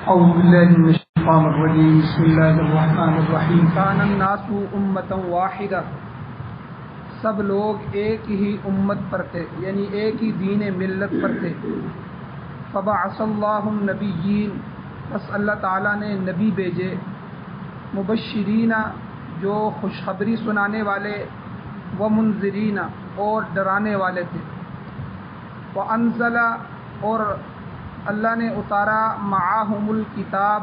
أعوذ بالله من الشيطان الرجيم بسم الله الرحمن الرحیم كان الناس أمة واحدة، سب لوگ ایک ہی امت پر تھے، یعنی ایک ہی دین ملت پر تھے۔ فبعث اللہ النبیین، بس اللہ تعالیٰ نے نبی بھیجے، مبشرین جو خوشخبری سنانے والے، ومنذرین اور ڈرانے والے تھے۔ وانزل، اور اللہ نے اتارا، معاہم الکتاب،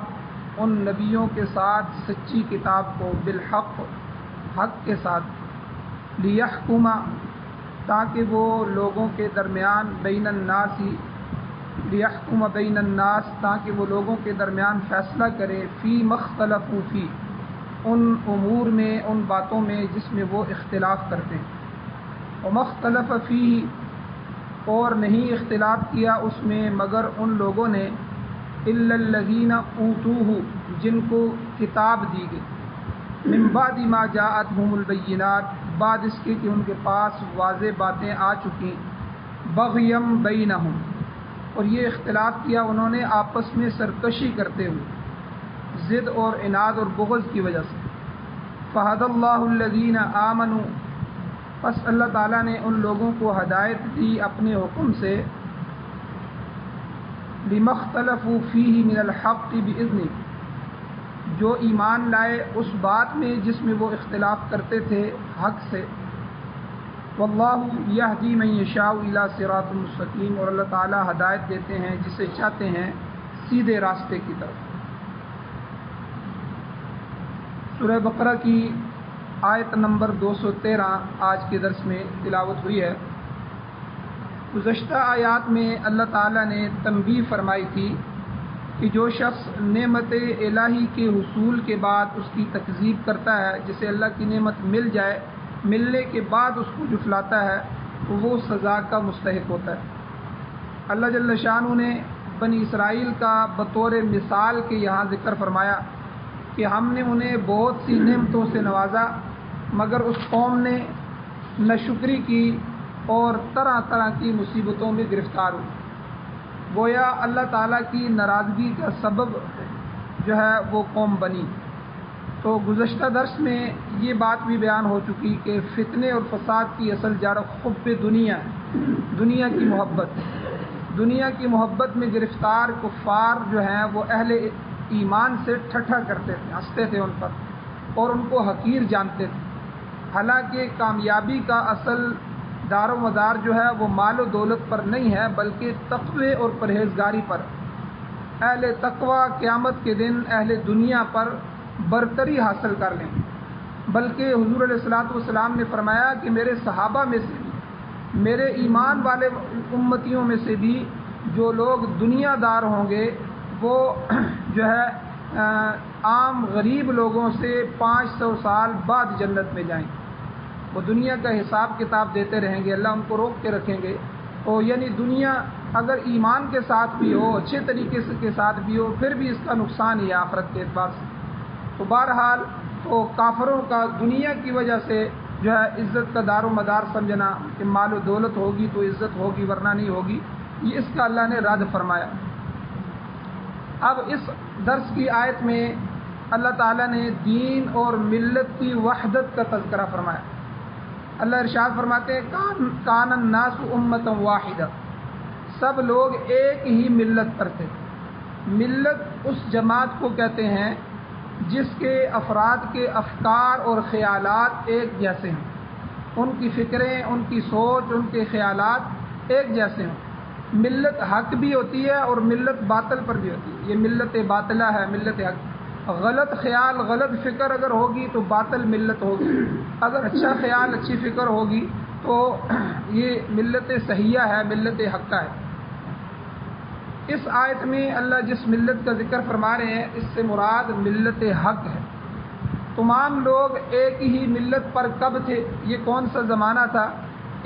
ان نبیوں کے ساتھ سچی کتاب کو، بالحق، حق کے ساتھ، لیحکم، تاکہ وہ لوگوں کے درمیان، بین الناس، لیحکم بین الناس، تاکہ وہ لوگوں کے درمیان فیصلہ کرے، فی مختلفوا فی، ان امور میں، ان باتوں میں جس میں وہ اختلاف کرتے ہیں۔ ومختلف فیہ، اور نہیں اختلاف کیا اس میں مگر ان لوگوں نے، الا الذین اوتوہ، جن کو کتاب دی گئی، من بعد ما جاءتہم البینات، بعد اس کے کہ ان کے پاس واضح باتیں آ چکی، بغیم بینہم، اور یہ اختلاف کیا انہوں نے آپس میں سرکشی کرتے ہوئے، ضد اور عناد اور بغض کی وجہ سے۔ فہدی اللہ الذین آمنوا، پس اللہ تعالیٰ نے ان لوگوں کو ہدایت دی اپنے حکم سے، لما اختلفوا فیہ من الحق بإذنہ، جو ایمان لائے اس بات میں جس میں وہ اختلاف کرتے تھے حق سے۔ واللہ یہدی من یشاء الی صراط مستقیم، اور اللہ تعالیٰ ہدایت دیتے ہیں جسے چاہتے ہیں سیدھے راستے کی طرف۔ سورہ بقرہ کی آیت نمبر 213 آج کے درس میں تلاوت ہوئی ہے۔ گزشتہ آیات میں اللہ تعالیٰ نے تنبیہ فرمائی تھی کہ جو شخص نعمت الہی کے حصول کے بعد اس کی تکذیب کرتا ہے، جسے اللہ کی نعمت مل جائے، ملنے کے بعد اس کو جھٹلاتا ہے، تو وہ سزا کا مستحق ہوتا ہے۔ اللہ جل شانہ نے بنی اسرائیل کا بطور مثال کے یہاں ذکر فرمایا کہ ہم نے انہیں بہت سی نعمتوں سے نوازا، مگر اس قوم نے ناشکری کی اور طرح طرح کی مصیبتوں میں گرفتار ہوئی، گویا اللہ تعالیٰ کی ناراضگی کا سبب جو ہے وہ قوم بنی۔ تو گزشتہ درس میں یہ بات بھی بیان ہو چکی کہ فتنے اور فساد کی اصل جڑ حب دنیا ہے، دنیا کی محبت۔ دنیا کی محبت میں گرفتار کفار جو ہیں وہ اہل ایمان سے ٹھٹھا کرتے تھے، ہنستے تھے ان پر اور ان کو حقیر جانتے تھے، حالانکہ کامیابی کا اصل دار و مدار جو ہے وہ مال و دولت پر نہیں ہے بلکہ تقوی اور پرہیزگاری پر۔ اہل تقوی قیامت کے دن اہل دنیا پر برتری حاصل کر لیں، بلکہ حضور علیہ الصلوۃ والسلام نے فرمایا کہ میرے صحابہ میں سے بھی، میرے ایمان والے امتیوں میں سے بھی جو لوگ دنیا دار ہوں گے وہ جو ہے عام غریب لوگوں سے 500 سال بعد جنت میں جائیں گے۔ وہ دنیا کا حساب کتاب دیتے رہیں گے، اللہ ان کو روک کے رکھیں گے۔ تو یعنی دنیا اگر ایمان کے ساتھ بھی ہو، اچھے طریقے سے کے ساتھ بھی ہو، پھر بھی اس کا نقصان ہی ہے آخرت کے اعتبار سے۔ تو بہرحال تو کافروں کا دنیا کی وجہ سے جو ہے عزت کا دار و مدار سمجھنا کہ مال و دولت ہوگی تو عزت ہوگی ورنہ نہیں ہوگی، یہ اس کا اللہ نے رد فرمایا۔ اب اس درس کی آیت میں اللہ تعالیٰ نے دین اور ملت کی وحدت کا تذکرہ فرمایا۔ اللہ ارشاد فرماتے ہیں کان الناس امۃ واحدہ، سب لوگ ایک ہی ملت پر تھے۔ ملت اس جماعت کو کہتے ہیں جس کے افراد کے افکار اور خیالات ایک جیسے ہوں، ان کی فکریں، ان کی سوچ، ان کے خیالات ایک جیسے ہوں۔ ملت حق بھی ہوتی ہے اور ملت باطل پر بھی ہوتی ہے، یہ ملت باطلہ ہے، ملت حق۔ غلط خیال، غلط فکر اگر ہوگی تو باطل ملت ہوگی، اگر اچھا خیال، اچھی فکر ہوگی تو یہ ملت صحیحہ ہے، ملت حقہ ہے۔ اس آیت میں اللہ جس ملت کا ذکر فرما رہے ہیں اس سے مراد ملت حق ہے۔ تمام لوگ ایک ہی ملت پر کب تھے، یہ کون سا زمانہ تھا،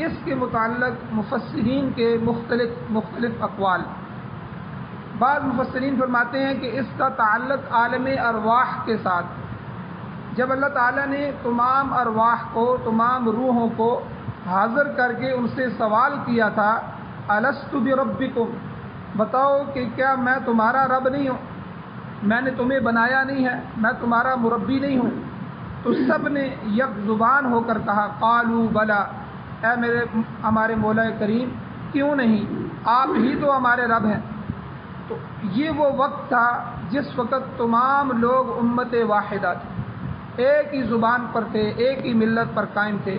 اس کے متعلق مفسرین کے مختلف اقوال۔ بعض مفسرین فرماتے ہیں کہ اس کا تعلق عالم ارواح کے ساتھ، جب اللہ تعالیٰ نے تمام ارواح کو، تمام روحوں کو حاضر کر کے ان سے سوال کیا تھا، الست بربکم، بتاؤ کہ کیا میں تمہارا رب نہیں ہوں۔ میں نے تمہیں بنایا نہیں ہے، میں تمہارا مربی نہیں ہوں؟ تو سب نے یک زبان ہو کر کہا قالوا بلا، اے ہمارے مولا کریم کیوں نہیں، آپ ہی تو ہمارے رب ہیں۔ تو یہ وہ وقت تھا جس وقت تمام لوگ امت واحدہ تھے، ایک ہی زبان پر تھے، ایک ہی ملت پر قائم تھے۔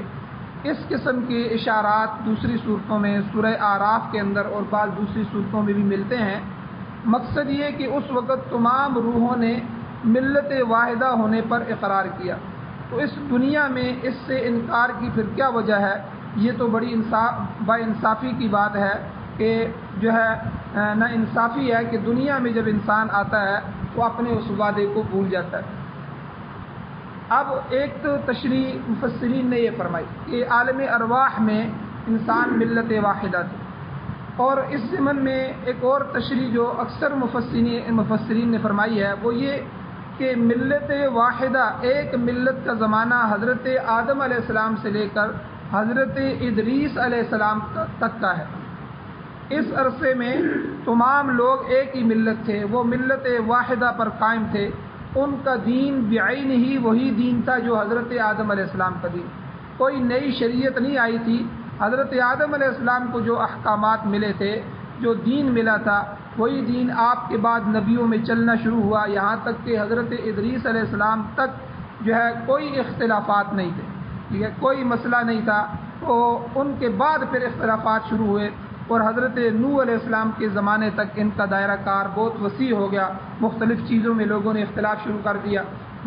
اس قسم کے اشارات دوسری صورتوں میں سورہ اعراف کے اندر اور بعض دوسری صورتوں میں بھی ملتے ہیں۔ مقصد یہ کہ اس وقت تمام روحوں نے ملت واحدہ ہونے پر اقرار کیا۔ تو اس دنیا میں اس سے انکار کی پھر کیا وجہ ہے؟ یہ تو بڑی با انصافی کی بات ہے کہ جو ہے نا انصافی ہے کہ دنیا میں جب انسان آتا ہے تو اپنے اس وعدے کو بھول جاتا ہے۔ اب ایک تو تشریح مفسرین نے یہ فرمائی کہ عالم ارواح میں انسان ملت واحدہ تھے، اور اس ضمن میں ایک اور تشریح جو اکثر مفسرین نے فرمائی ہے وہ یہ کہ ملت واحدہ ایک ملت کا زمانہ حضرت آدم علیہ السلام سے لے کر حضرت ادریس علیہ السلام تک کا ہے۔ اس عرصے میں تمام لوگ ایک ہی ملت تھے، وہ ملت واحدہ پر قائم تھے، ان کا دین بعین ہی وہی دین تھا جو حضرت آدم علیہ السلام کا دین، کوئی نئی شریعت نہیں آئی تھی۔ حضرت آدم علیہ السلام کو جو احکامات ملے تھے، جو دین ملا تھا، وہی دین آپ کے بعد نبیوں میں چلنا شروع ہوا، یہاں تک کہ حضرت ادریس علیہ السلام تک جو ہے کوئی اختلافات نہیں تھے، ٹھیک ہے، کوئی مسئلہ نہیں تھا۔ تو ان کے بعد پھر اختلافات شروع ہوئے، اور حضرت نوح علیہ السلام کے زمانے تک ان کا دائرہ کار بہت وسیع ہو گیا، مختلف چیزوں میں لوگوں نے اختلاف شروع کر دیا۔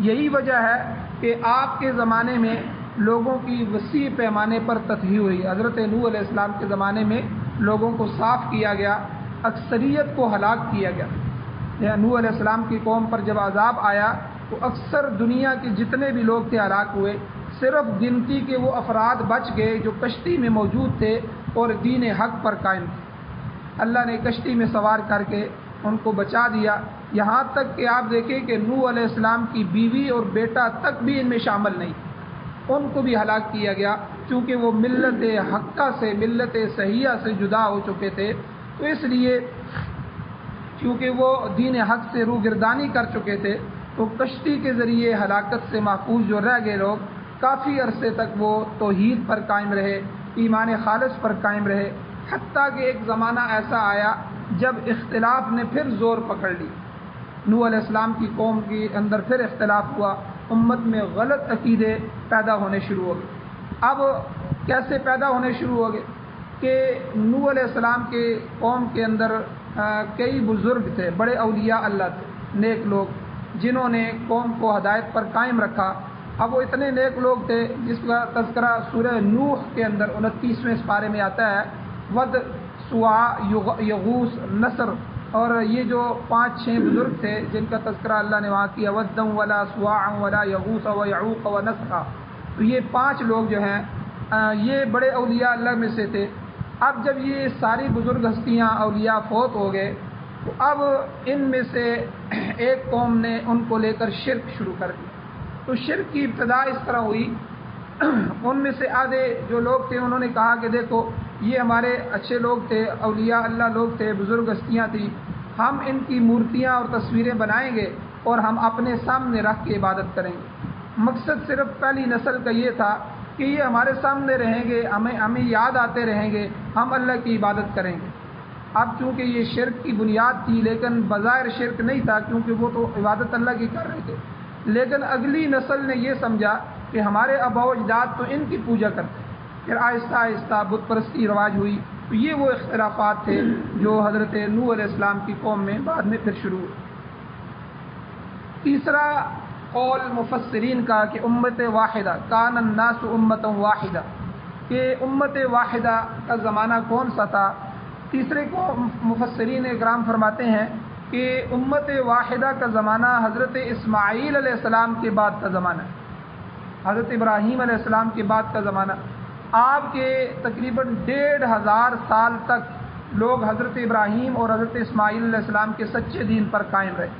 یہی وجہ ہے کہ آپ کے زمانے میں لوگوں کی وسیع پیمانے پر تطہیر ہوئی۔ حضرت نوح علیہ السلام کے زمانے میں لوگوں کو صاف کیا گیا، اکثریت کو ہلاک کیا گیا۔ نوح علیہ السلام کی قوم پر جب عذاب آیا تو اکثر دنیا کے جتنے بھی لوگ تھے ہلاک ہوئے، صرف گنتی کے وہ افراد بچ گئے جو کشتی میں موجود تھے اور دین حق پر قائم تھے۔ اللہ نے کشتی میں سوار کر کے ان کو بچا دیا، یہاں تک کہ آپ دیکھیں کہ نوح علیہ السلام کی بیوی اور بیٹا تک بھی ان میں شامل نہیں، ان کو بھی ہلاک کیا گیا، چونکہ وہ ملت حقہ سے، ملت صحیحہ سے جدا ہو چکے تھے۔ تو اس لیے چونکہ وہ دین حق سے روگردانی کر چکے تھے، تو کشتی کے ذریعے ہلاکت سے محفوظ جو رہ گئے لوگ، کافی عرصے تک وہ توحید پر قائم رہے، ایمان خالص پر قائم رہے، حتیٰ کہ ایک زمانہ ایسا آیا جب اختلاف نے پھر زور پکڑ لی۔ نوح علیہ السلام کی قوم کے اندر پھر اختلاف ہوا، امت میں غلط عقیدے پیدا ہونے شروع ہو گئے۔ اب کیسے پیدا ہونے شروع ہو گئے کہ نوح علیہ السلام کے قوم کے اندر کئی بزرگ تھے، بڑے اولیاء اللہ تھے، نیک لوگ، جنہوں نے قوم کو ہدایت پر قائم رکھا۔ اب وہ اتنے نیک لوگ تھے جس کا تذکرہ سورہ نوح کے اندر 29ویں سپارے میں آتا ہے، ود، سواع، یغوث، نصر، اور یہ جو 5-6 بزرگ تھے جن کا تذکرہ اللہ نے وہاں کیا، ودًا ولا سواعا ولا یغوث ویعوق ونسرا۔ تو یہ 5 لوگ جو ہیں یہ بڑے اولیاء اللہ میں سے تھے۔ اب جب یہ ساری بزرگ ہستیاں اولیاء فوت ہو گئے تو اب ان میں سے ایک قوم نے ان کو لے کر شرک شروع کر دیا۔ تو شرک کی ابتدا اس طرح ہوئی، ان میں سے آدھے جو لوگ تھے انہوں نے کہا کہ دیکھو یہ ہمارے اچھے لوگ تھے، اولیاء اللہ لوگ تھے، بزرگ ہستیاں تھیں، ہم ان کی مورتیاں اور تصویریں بنائیں گے اور ہم اپنے سامنے رکھ کے عبادت کریں گے۔ مقصد صرف پہلی نسل کا یہ تھا کہ یہ ہمارے سامنے رہیں گے، ہمیں یاد آتے رہیں گے، ہم اللہ کی عبادت کریں گے۔ اب چونکہ یہ شرک کی بنیاد تھی، لیکن بظاہر شرک نہیں تھا کیونکہ وہ تو عبادت اللہ کی کر رہے تھے، لیکن اگلی نسل نے یہ سمجھا کہ ہمارے آباء و اجداد تو ان کی پوجا کرتے ہیں، پھر آہستہ آہستہ بت پرستی رواج ہوئی۔ تو یہ وہ اختلافات تھے جو حضرت نوح علیہ السلام کی قوم میں بعد میں پھر شروع ہوئے۔ تیسرا قول مفسرین کا کہ امت واحدہ، کان الناس امتا واحدہ، کہ امت واحدہ کا زمانہ کون سا تھا؟ تیسرے کو مفسرین اکرام فرماتے ہیں کہ امت واحدہ کا زمانہ حضرت اسماعیل علیہ السلام کے بعد کا زمانہ ہے، حضرت ابراہیم علیہ السلام کے بعد کا زمانہ۔ آپ کے تقریباً 1500 سال تک لوگ حضرت ابراہیم اور حضرت اسماعیل علیہ السلام کے سچے دین پر قائم رہے،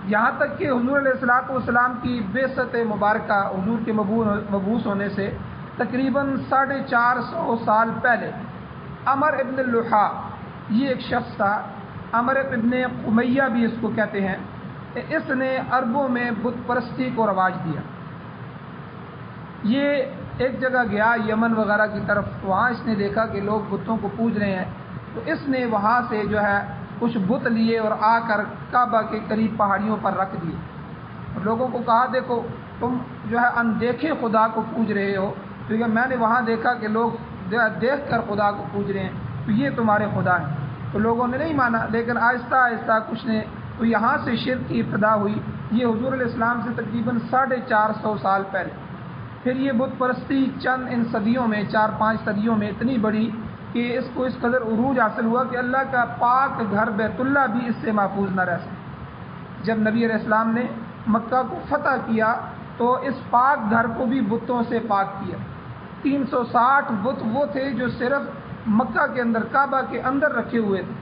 یہاں تک کہ حضور علیہ السلام کی بعثت مبارکہ، حضور کے مبعوث ہونے سے تقریباً 450 سال پہلے عمر ابن اللحیٰ، یہ ایک شخص تھا، عمر ابن امیہ بھی اس کو کہتے ہیں، اس نے عربوں میں بت پرستی کو رواج دیا۔ یہ ایک جگہ گیا یمن وغیرہ کی طرف، وہاں اس نے دیکھا کہ لوگ بتوں کو پوج رہے ہیں، تو اس نے وہاں سے جو ہے کچھ بت لیے اور آ کر کعبہ کے قریب پہاڑیوں پر رکھ دیے، اور لوگوں کو کہا دیکھو تم جو ہے اندیکھے خدا کو پوج رہے ہو، کیونکہ میں نے وہاں دیکھا کہ لوگ دیکھ کر خدا کو پوج رہے ہیں، تو یہ تمہارے خدا ہیں۔ تو لوگوں نے نہیں مانا، لیکن آہستہ آہستہ کچھ نے، تو یہاں سے شرک کی ابتدا ہوئی۔ یہ حضور علیہ السلام سے تقریباً 450 سال پہلے۔ پھر یہ بت پرستی چند ان صدیوں میں، 4-5 صدیوں میں اتنی بڑی کہ اس کو اس قدر عروج حاصل ہوا کہ اللہ کا پاک گھر بیت اللہ بھی اس سے محفوظ نہ رہ سکے۔ جب نبی علیہ السلام نے مکہ کو فتح کیا تو اس پاک گھر کو بھی بتوں سے پاک کیا۔ 360 بت وہ تھے جو صرف مکہ کے اندر، کعبہ کے اندر رکھے ہوئے تھے۔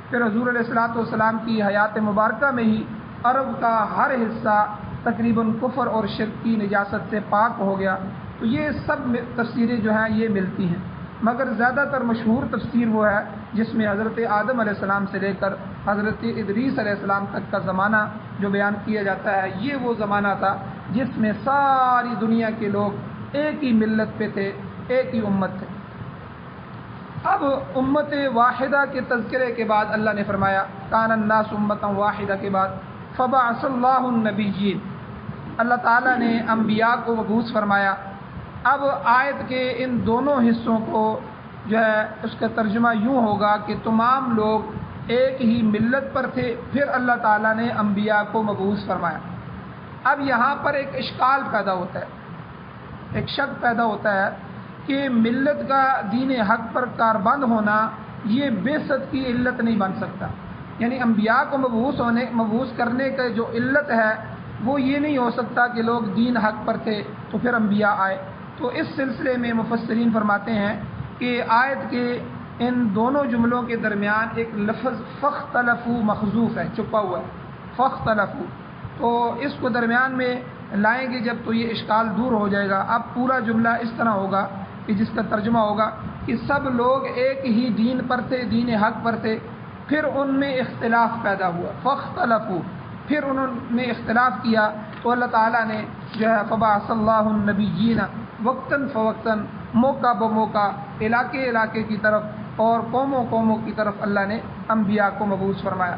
پھر حضور علیہ الصلوۃ والسلام کی حیات مبارکہ میں ہی عرب کا ہر حصہ تقریباً کفر اور شرک کی نجاست سے پاک ہو گیا۔ تو یہ سب تفسیریں جو ہیں یہ ملتی ہیں، مگر زیادہ تر مشہور تفسیر وہ ہے جس میں حضرت آدم علیہ السلام سے لے کر حضرت ادریس علیہ السلام تک کا زمانہ جو بیان کیا جاتا ہے، یہ وہ زمانہ تھا جس میں ساری دنیا کے لوگ ایک ہی ملت پہ تھے، ایک ہی امت تھے۔ اب امت واحدہ کے تذکرے کے بعد اللہ نے فرمایا کان الناس امتا واحدہ کے بعد فبعث اللہ النبیین، اللہ تعالیٰ نے انبیاء کو مبعوث فرمایا۔ اب آیت کے ان دونوں حصوں کو جو ہے اس کا ترجمہ یوں ہوگا کہ تمام لوگ ایک ہی ملت پر تھے، پھر اللہ تعالیٰ نے انبیاء کو مبعوث فرمایا۔ اب یہاں پر ایک اشکال پیدا ہوتا ہے، ایک شک پیدا ہوتا ہے کہ ملت کا دین حق پر کاربند ہونا یہ بعثت کی علت نہیں بن سکتا، یعنی انبیاء کو مبعوث کرنے کا جو علت ہے وہ یہ نہیں ہو سکتا کہ لوگ دین حق پر تھے تو پھر انبیاء آئے۔ تو اس سلسلے میں مفسرین فرماتے ہیں کہ آیت کے ان دونوں جملوں کے درمیان ایک لفظ فاختلفوا محذوف ہے، چھپا ہوا ہے، فاختلفوا، تو اس کو درمیان میں لائیں گے جب تو یہ اشکال دور ہو جائے گا۔ اب پورا جملہ اس طرح ہوگا کہ جس کا ترجمہ ہوگا کہ سب لوگ ایک ہی دین پر تھے، دین حق پر تھے، پھر ان میں اختلاف پیدا ہوا، فاختلفوا، پھر انہوں نے اختلاف کیا تو اللہ تعالیٰ نے جو ہے فبعث اللہ النبیین وقتاً فوقتاً، موقع بموقع، علاقے علاقے کی طرف اور قوموں قوموں کی طرف اللہ نے انبیاء کو مبعوث فرمایا۔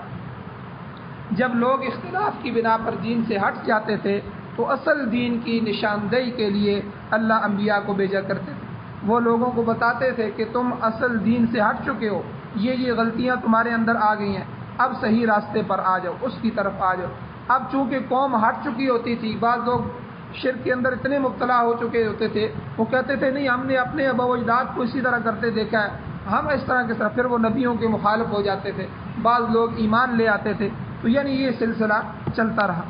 جب لوگ اختلاف کی بنا پر دین سے ہٹ جاتے تھے تو اصل دین کی نشاندہی کے لیے اللہ انبیاء کو بھیجا کرتے تھے۔ وہ لوگوں کو بتاتے تھے کہ تم اصل دین سے ہٹ چکے ہو، یہ غلطیاں تمہارے اندر آ گئی ہیں، اب صحیح راستے پر آ جاؤ، اس کی طرف آ جاؤ۔ اب چونکہ قوم ہٹ چکی ہوتی تھی، بعض لوگ شرک کے اندر اتنے مبتلا ہو چکے ہوتے تھے، وہ کہتے تھے نہیں ہم نے اپنے آباء و اجداد کو اسی طرح کرتے دیکھا ہے، ہم اس طرح کے طرف، پھر وہ نبیوں کے مخالف ہو جاتے تھے، بعض لوگ ایمان لے آتے تھے، تو یعنی یہ سلسلہ چلتا رہا۔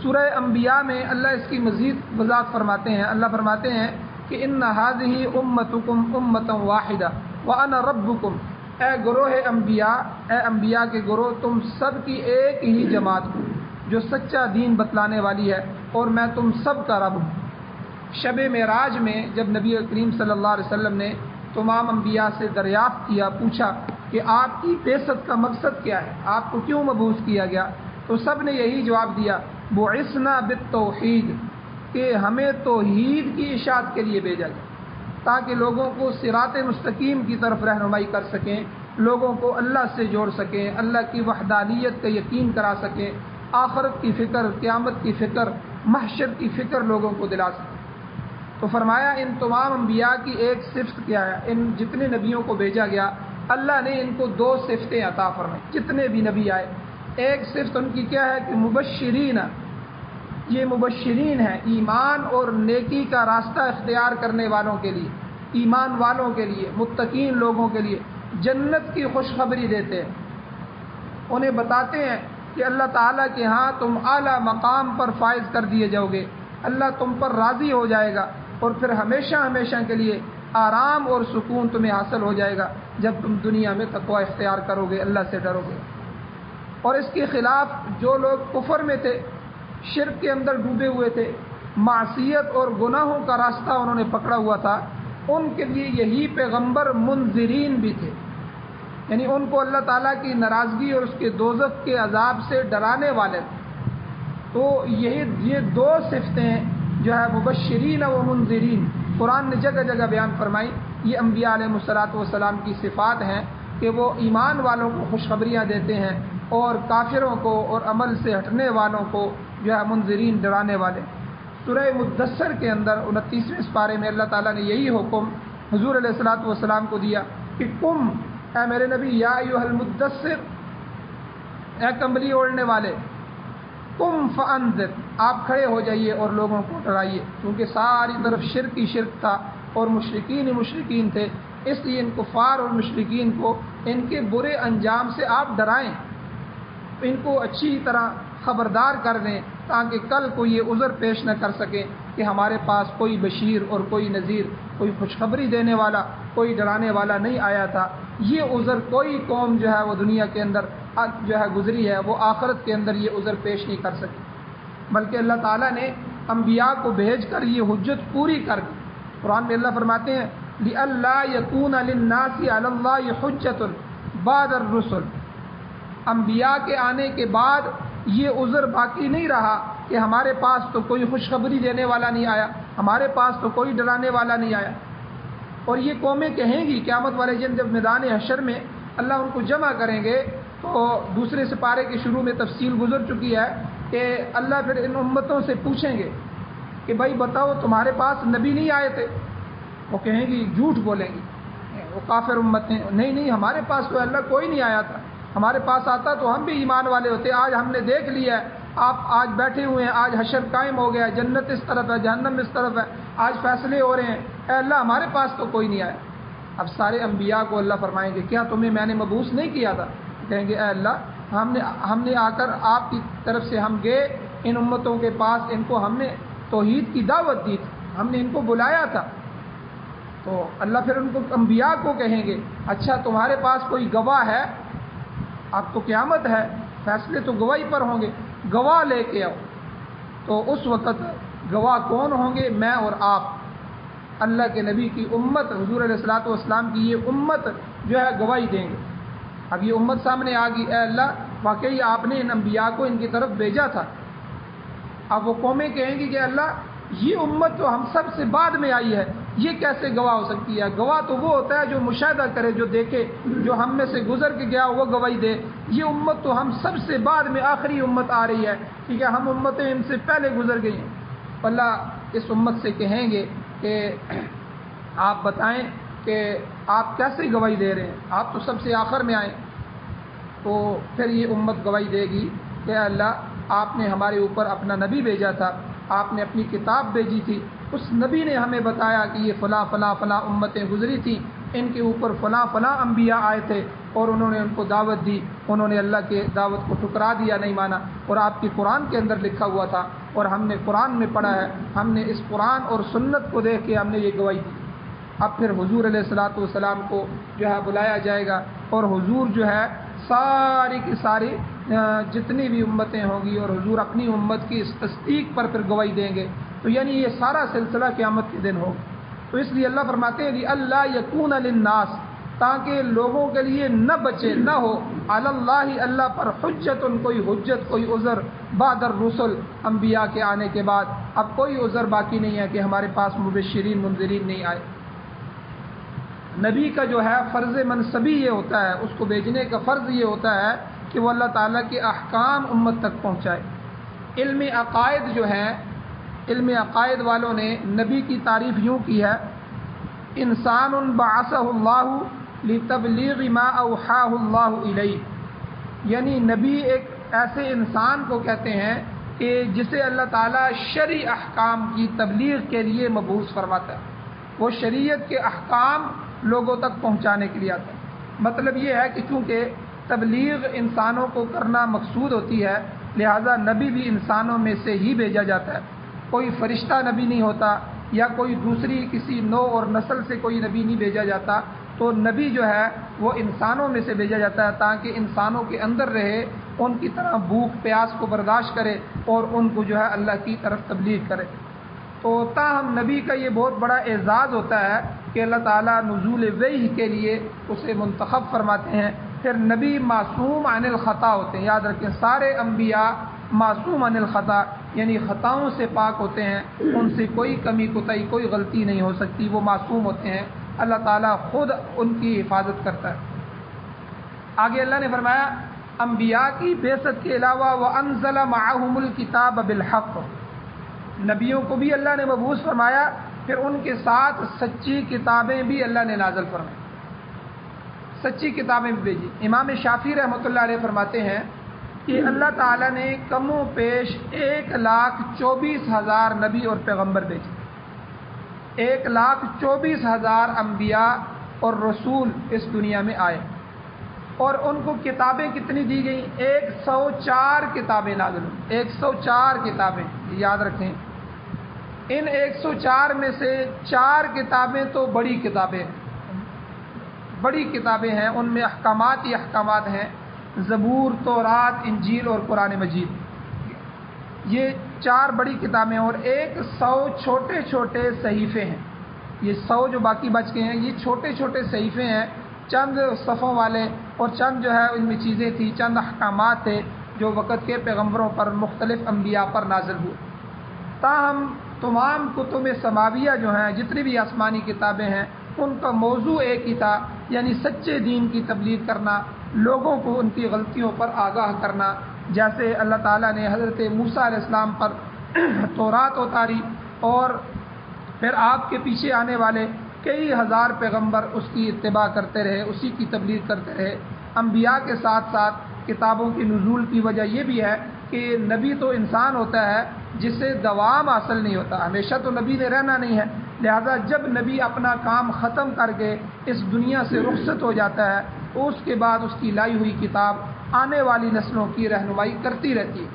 سورہ انبیاء میں اللہ اس کی مزید وضاحت فرماتے ہیں۔ اللہ فرماتے ہیں کہ ان هذه امتکم امۃ واحدہ وانا ربکم، اے گروہ انبیاء، اے انبیاء کے گروہ، تم سب کی ایک ہی جماعت ہو جو سچا دین بتلانے والی ہے، اور میں تم سب کا رب ہوں۔ شب معراج میں جب نبی کریم صلی اللہ علیہ وسلم نے تمام انبیاء سے دریافت کیا، پوچھا کہ آپ کی بعثت کا مقصد کیا ہے، آپ کو کیوں مبعوث کیا گیا، تو سب نے یہی جواب دیا بعثنا بالتوحید، کہ ہمیں توحید کی اشاعت کے لیے بھیجا گیا تاکہ لوگوں کو صراط مستقیم کی طرف رہنمائی کر سکیں، لوگوں کو اللہ سے جوڑ سکیں، اللہ کی وحدانیت کا یقین کرا سکیں، آخرت کی فکر، قیامت کی فکر، محشر کی فکر لوگوں کو دلا سکیں۔ تو فرمایا ان تمام انبیاء کی ایک صفت کیا ہے، ان جتنے نبیوں کو بھیجا گیا اللہ نے ان کو 2 صفتیں عطا فرمائیں، جتنے بھی نبی آئے۔ ایک صفت ان کی کیا ہے کہ مبشرین، یہ مبشرین ہیں، ایمان اور نیکی کا راستہ اختیار کرنے والوں کے لیے، ایمان والوں کے لیے، متقین لوگوں کے لیے جنت کی خوشخبری دیتے ہیں، انہیں بتاتے ہیں کہ اللہ تعالیٰ کے ہاں تم اعلیٰ مقام پر فائز کر دیے جاؤ گے، اللہ تم پر راضی ہو جائے گا، اور پھر ہمیشہ ہمیشہ کے لیے آرام اور سکون تمہیں حاصل ہو جائے گا جب تم دنیا میں تقوی اختیار کرو گے، اللہ سے ڈرو گے۔ اور اس کے خلاف جو لوگ کفر میں تھے، شرک کے اندر ڈوبے ہوئے تھے، معصیت اور گناہوں کا راستہ انہوں نے پکڑا ہوا تھا، ان کے لیے یہی پیغمبر منذرین بھی تھے، یعنی ان کو اللہ تعالیٰ کی ناراضگی اور اس کے دوزخ کے عذاب سے ڈرانے والے تھے۔ تو یہ دو صفتیں جو ہے مبشرین و منذرین قرآن نے جگہ جگہ بیان فرمائی، یہ انبیاء علیہ الصلوۃ والسلام کی صفات ہیں کہ وہ ایمان والوں کو خوشخبریاں دیتے ہیں اور کافروں کو اور عمل سے ہٹنے والوں کو جو ہے منذرین ڈرانے والے۔ سورہ مدثر کے اندر 29ویں پارے میں اللہ تعالیٰ نے یہی حکم حضور علیہ الصلوۃ والسلام کو دیا کہ تم اے میرے نبی یا ایھا المدثر، اے کمبلی اوڑھنے والے، قم فانذر، آپ کھڑے ہو جائیے اور لوگوں کو ڈرائیے، کیونکہ ساری طرف شرک ہی شرک تھا اور مشرکین ہی مشرکین تھے، اس لیے ان کفار اور مشرکین کو ان کے برے انجام سے آپ ڈرائیں، ان کو اچھی طرح خبردار کر دیں تاکہ کل کو یہ عذر پیش نہ کر سکیں کہ ہمارے پاس کوئی بشیر اور کوئی نذیر، کوئی خوشخبری دینے والا، کوئی ڈرانے والا نہیں آیا تھا۔ یہ عذر کوئی قوم جو ہے وہ دنیا کے اندر جو ہے گزری ہے، وہ آخرت کے اندر یہ عذر پیش نہیں کر سکی، بلکہ اللہ تعالیٰ نے انبیاء کو بھیج کر یہ حجت پوری کر دی۔ قرآن میں اللہ فرماتے ہیں لِأَلَّا يَكُونَ لِلنَّاسِ عَلَى اللَّهِ حُجَّةٌ بَعْدَ الرُّسُلِ، انبیاء کے آنے کے بعد یہ عذر باقی نہیں رہا کہ ہمارے پاس تو کوئی خوشخبری دینے والا نہیں آیا، ہمارے پاس تو کوئی ڈرانے والا نہیں آیا۔ اور یہ قومیں کہیں گی قیامت والے دن جب میدان حشر میں اللہ ان کو جمع کریں گے، تو دوسرے سپارے کے شروع میں تفصیل گزر چکی ہے کہ اللہ پھر ان امتوں سے پوچھیں گے کہ بھائی بتاؤ تمہارے پاس نبی نہیں آئے تھے؟ وہ کہیں گی، جھوٹ بولیں گی وہ کافر امتیں، نہیں ہمارے پاس تو اللہ کوئی نہیں آیا تھا، ہمارے پاس آتا تو ہم بھی ایمان والے ہوتے، آج ہم نے دیکھ لیا ہے، آپ آج بیٹھے ہوئے ہیں، آج حشر قائم ہو گیا، جنت اس طرف ہے، جہنم اس طرف ہے، آج فیصلے ہو رہے ہیں، اے اللہ ہمارے پاس تو کوئی نہیں آیا۔ اب سارے انبیاء کو اللہ فرمائیں گے کیا تمہیں میں نے مبعوث نہیں کیا تھا؟ کہیں گے اے اللہ ہم نے آ کر آپ کی طرف سے ہم گئے ان امتوں کے پاس، ان کو ہم نے توحید کی دعوت دی تھی، ہم نے ان کو بلایا تھا۔ تو اللہ پھر ان کو انبیاء کو کہیں گے اچھا تمہارے پاس کوئی گواہ ہے؟ اب تو قیامت ہے، فیصلے تو گواہی پر ہوں گے، گواہ لے کے آؤ۔ تو اس وقت گواہ کون ہوں گے؟ میں اور آپ، اللہ کے نبی کی امت، حضور علیہ الصلوۃ والسلام کی یہ امت جو ہے گواہی دیں گے۔ اب یہ امت سامنے آ گئی، اے اللہ واقعی آپ نے ان انبیاء کو ان کی طرف بھیجا تھا۔ اب وہ قومیں کہیں گی کہ اللہ یہ امت تو ہم سب سے بعد میں آئی ہے، یہ کیسے گواہ ہو سکتی ہے؟ گواہ تو وہ ہوتا ہے جو مشاہدہ کرے، جو دیکھے، جو ہم میں سے گزر کے گیا وہ گواہی دے۔ یہ امت تو ہم سب سے بعد میں آخری امت آ رہی ہے، ٹھیک ہے، ہم امتیں ان سے پہلے گزر گئی ہیں۔ اللہ اس امت سے کہیں گے کہ آپ بتائیں کہ آپ کیسے گواہی دے رہے ہیں، آپ تو سب سے آخر میں آئیں۔ تو پھر یہ امت گواہی دے گی کہ اللہ آپ نے ہمارے اوپر اپنا نبی بھیجا تھا، آپ نے اپنی کتاب بھیجی تھی، اس نبی نے ہمیں بتایا کہ یہ فلاں فلاں فلاں امتیں گزری تھیں، ان کے اوپر فلاں فلاں انبیاء آئے تھے اور انہوں نے ان کو دعوت دی، انہوں نے اللہ کے دعوت کو ٹھکرا دیا، نہیں مانا، اور آپ کی قرآن کے اندر لکھا ہوا تھا اور ہم نے قرآن میں پڑھا ہے، ہم نے اس قرآن اور سنت کو دیکھ کے ہم نے یہ گواہی دی۔ اب پھر حضور علیہ الصلوۃ والسلام کو جو ہے بلایا جائے گا اور حضور جو ہے ساری کی ساری جتنی بھی امتیں ہوں گی اور حضور اپنی امت کی اس تصدیق پر پھر گواہی دیں گے۔ تو یعنی یہ سارا سلسلہ قیامت کے دن ہوگا۔ تو اس لیے اللہ فرماتے ہیں کہ اللہ یکون للناس، تاکہ لوگوں کے لیے نہ بچے، نہ ہو علی اللہ، اللہ پر حجت، کوئی حجت، کوئی عذر بعد الرسل، انبیاء کے آنے کے بعد اب کوئی عذر باقی نہیں ہے کہ ہمارے پاس مبشرین منذرین نہیں آئے۔ نبی کا جو ہے فرض منصبی یہ ہوتا ہے، اس کو بھیجنے کا فرض یہ ہوتا ہے کہ وہ اللہ تعالیٰ کے احکام امت تک پہنچائے۔ علم عقائد جو ہے، علم عقائد والوں نے نبی کی تعریف یوں کی ہے، انسان بعثہ اللہ لتبلیغ ما اوحاہ اللہ الیہ، یعنی نبی ایک ایسے انسان کو کہتے ہیں کہ جسے اللہ تعالیٰ شرعی احکام کی تبلیغ کے لیے مبعوث فرماتا ہے، وہ شریعت کے احکام لوگوں تک پہنچانے کے لیے آتا ہے۔ مطلب یہ ہے کہ چونکہ تبلیغ انسانوں کو کرنا مقصود ہوتی ہے، لہذا نبی بھی انسانوں میں سے ہی بھیجا جاتا ہے، کوئی فرشتہ نبی نہیں ہوتا یا کوئی دوسری کسی نوع اور نسل سے کوئی نبی نہیں بھیجا جاتا، تو نبی جو ہے وہ انسانوں میں سے بھیجا جاتا ہے تاکہ انسانوں کے اندر رہے، ان کی طرح بھوک پیاس کو برداشت کرے اور ان کو جو ہے اللہ کی طرف تبلیغ کرے۔ تو تاہم نبی کا یہ بہت بڑا اعزاز ہوتا ہے کہ اللہ تعالیٰ نزول وحی کے لیے اسے منتخب فرماتے ہیں پھر نبی معصوم عن الخطا ہوتے ہیں. یاد رکھیں سارے انبیاء معصوم عن الخطا یعنی خطاؤں سے پاک ہوتے ہیں، ان سے کوئی کمی کوتاہی کوئی غلطی نہیں ہو سکتی، وہ معصوم ہوتے ہیں، اللہ تعالیٰ خود ان کی حفاظت کرتا ہے. آگے اللہ نے فرمایا انبیاء کی بعثت کے علاوہ وَأَنزَلَ مَعَهُمُ الْكِتَابَ بِالْحَقِّ، نبیوں کو بھی اللہ نے مبعوث فرمایا، پھر ان کے ساتھ سچی کتابیں بھی اللہ نے نازل فرمائی، سچی کتابیں بھی بھیجی. امام شافعی رحمۃ اللہ علیہ فرماتے ہیں کہ اللہ تعالیٰ نے کم و بیش 1,24,000 نبی اور پیغمبر بھیجے. 1,24,000 انبیاء اور رسول اس دنیا میں آئے، اور ان کو کتابیں کتنی دی گئیں؟ 104 کتابیں نازل ہوئی. 104 کتابیں یاد رکھیں. ان 104 میں سے 4 کتابیں تو بڑی کتابیں ہیں، بڑی کتابیں ہیں، ان میں احکامات ہی احکامات ہیں، زبور، تورات، انجیل اور قرآن مجید. یہ 4 بڑی کتابیں اور 100 چھوٹے چھوٹے صحیفے ہیں. یہ 100 جو باقی بچ گئے ہیں یہ چھوٹے چھوٹے صحیفے ہیں، چند صفوں والے، اور چند جو ہے ان میں چیزیں تھیں، چند احکامات تھے جو وقت کے پیغمبروں پر مختلف انبیاء پر نازل ہوئے. تاہم تمام کتب سماویہ جو ہیں، جتنی بھی آسمانی کتابیں ہیں، ان کا موضوع ایک ہی تھا، یعنی سچے دین کی تبلیغ کرنا، لوگوں کو ان کی غلطیوں پر آگاہ کرنا. جیسے اللہ تعالیٰ نے حضرت موسیٰ علیہ السلام پر تورات اتاری، اور پھر آپ کے پیچھے آنے والے کئی ہزار پیغمبر اس کی اتباع کرتے رہے، اسی کی تبلیغ کرتے رہے. انبیاء کے ساتھ ساتھ کتابوں کی نزول کی وجہ یہ بھی ہے کہ نبی تو انسان ہوتا ہے جسے دوام حاصل نہیں ہوتا، ہمیشہ تو نبی نے رہنا نہیں ہے. لہذا جب نبی اپنا کام ختم کر کے اس دنیا سے رخصت ہو جاتا ہے تو اس کے بعد اس کی لائی ہوئی کتاب آنے والی نسلوں کی رہنمائی کرتی رہتی ہے.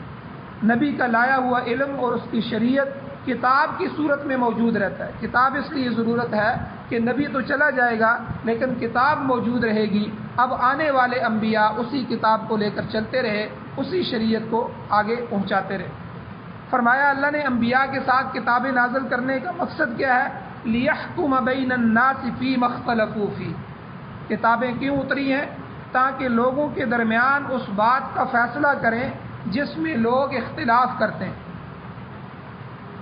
نبی کا لایا ہوا علم اور اس کی شریعت کتاب کی صورت میں موجود رہتا ہے. کتاب اس لیے ضرورت ہے کہ نبی تو چلا جائے گا لیکن کتاب موجود رہے گی. اب آنے والے انبیاء اسی کتاب کو لے کر چلتے رہے، اسی شریعت کو آگے پہنچاتے رہے. فرمایا اللہ نے انبیاء کے ساتھ کتابیں نازل کرنے کا مقصد کیا ہے؟ لِيَحْكُمَ بَيْنَ النَّاسِ فِي مَا اخْتَلَفُوا فِيهِ. کتابیں کیوں اتری ہیں؟ تاکہ لوگوں کے درمیان اس بات کا فیصلہ کریں جس میں لوگ اختلاف کرتے ہیں.